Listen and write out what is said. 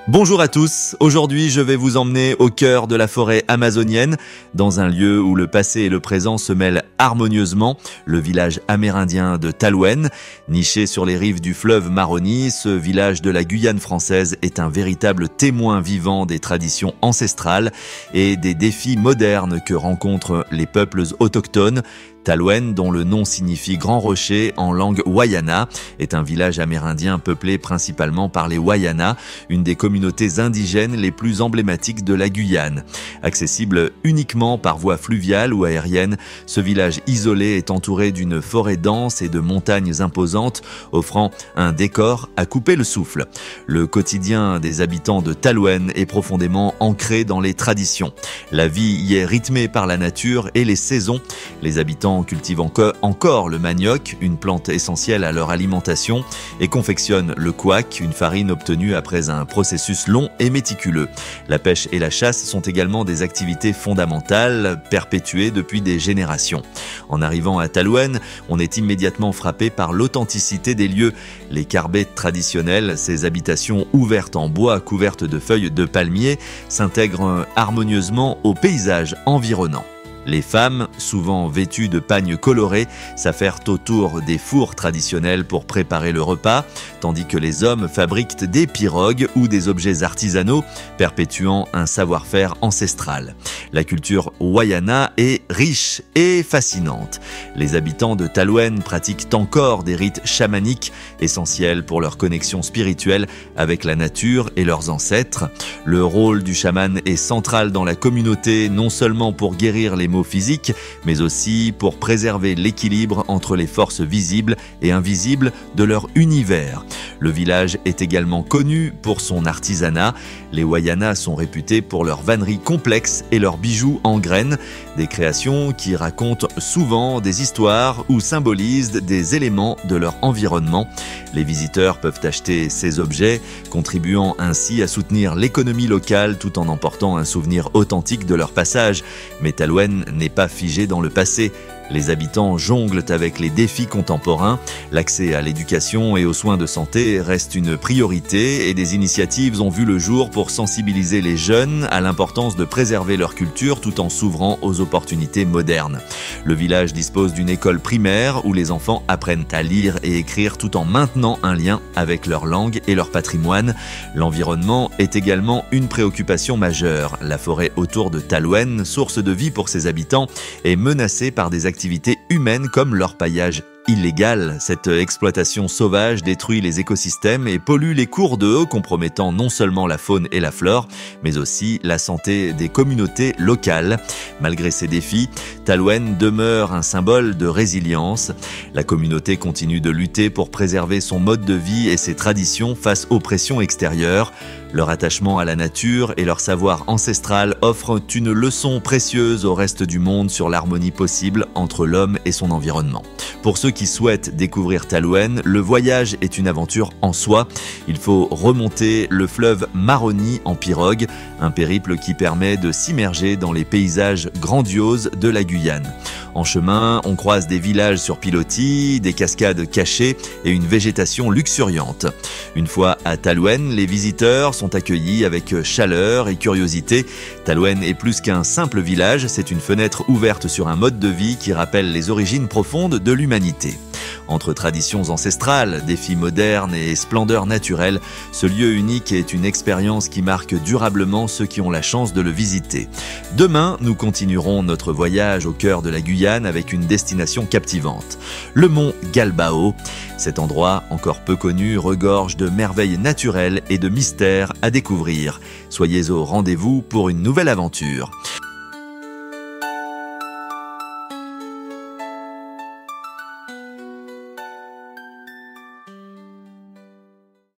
Bonjour à tous, aujourd'hui je vais vous emmener au cœur de la forêt amazonienne, dans un lieu où le passé et le présent se mêlent harmonieusement, le village amérindien de Talouenne. Niché sur les rives du fleuve Maroni, ce village de la Guyane française est un véritable témoin vivant des traditions ancestrales et des défis modernes que rencontrent les peuples autochtones. Talouenne, dont le nom signifie grand rocher en langue wayana, est un village amérindien peuplé principalement par les Wayana, une des communautés indigènes les plus emblématiques de la Guyane. Accessible uniquement par voie fluviale ou aérienne, ce village isolé est entouré d'une forêt dense et de montagnes imposantes, offrant un décor à couper le souffle. Le quotidien des habitants de Talouenne est profondément ancré dans les traditions. La vie y est rythmée par la nature et les saisons. Les habitants cultivent encore le manioc, une plante essentielle à leur alimentation, et confectionnent le couac, une farine obtenue après un processus long et méticuleux. La pêche et la chasse sont également des activités fondamentales, perpétuées depuis des générations. En arrivant à Talouenne, on est immédiatement frappé par l'authenticité des lieux. Les carbets traditionnels, ces habitations ouvertes en bois couvertes de feuilles de palmier, s'intègrent harmonieusement au paysage environnant. Les femmes, souvent vêtues de pagnes colorés, s'affairent autour des fours traditionnels pour préparer le repas, tandis que les hommes fabriquent des pirogues ou des objets artisanaux, perpétuant un savoir-faire ancestral. La culture wayana est riche et fascinante. Les habitants de Talouenne pratiquent encore des rites chamaniques, essentiels pour leur connexion spirituelle avec la nature et leurs ancêtres. Le rôle du chaman est central dans la communauté, non seulement pour guérir les maux physiques, mais aussi pour préserver l'équilibre entre les forces visibles et invisibles de leur univers. Le village est également connu pour son artisanat. Les Wayana sont réputés pour leurs vanneries complexes et leurs bijoux en graines, des créations qui racontent souvent des histoires ou symbolisent des éléments de leur environnement. Les visiteurs peuvent acheter ces objets, contribuant ainsi à soutenir l'économie locale tout en emportant un souvenir authentique de leur passage. Mais Talouenne n'est pas figé dans le passé. Les habitants jonglent avec les défis contemporains. L'accès à l'éducation et aux soins de santé reste une priorité et des initiatives ont vu le jour pour sensibiliser les jeunes à l'importance de préserver leur culture tout en s'ouvrant aux opportunités modernes. Le village dispose d'une école primaire où les enfants apprennent à lire et écrire tout en maintenant un lien avec leur langue et leur patrimoine. L'environnement est également une préoccupation majeure. La forêt autour de Talouenne, source de vie pour ses habitants, est menacée par des activités humaines comme l'orpaillage illégal. Cette exploitation sauvage détruit les écosystèmes et pollue les cours d'eau, compromettant non seulement la faune et la flore, mais aussi la santé des communautés locales. Malgré ces défis, Talouenne demeure un symbole de résilience. La communauté continue de lutter pour préserver son mode de vie et ses traditions face aux pressions extérieures. Leur attachement à la nature et leur savoir ancestral offrent une leçon précieuse au reste du monde sur l'harmonie possible entre l'homme et son environnement. Pour ceux qui souhaitent découvrir Talouenne, le voyage est une aventure en soi. Il faut remonter le fleuve Maroni en pirogue, un périple qui permet de s'immerger dans les paysages grandioses de la Guyane. En chemin, on croise des villages sur pilotis, des cascades cachées et une végétation luxuriante. Une fois à Talouenne, les visiteurs sont accueillis avec chaleur et curiosité. Talouenne est plus qu'un simple village, c'est une fenêtre ouverte sur un mode de vie qui rappelle les origines profondes de l'humanité. Entre traditions ancestrales, défis modernes et splendeur naturelle, ce lieu unique est une expérience qui marque durablement ceux qui ont la chance de le visiter. Demain, nous continuerons notre voyage au cœur de la Guyane avec une destination captivante, le mont Galbao. Cet endroit, encore peu connu, regorge de merveilles naturelles et de mystères à découvrir. Soyez au rendez-vous pour une nouvelle aventure.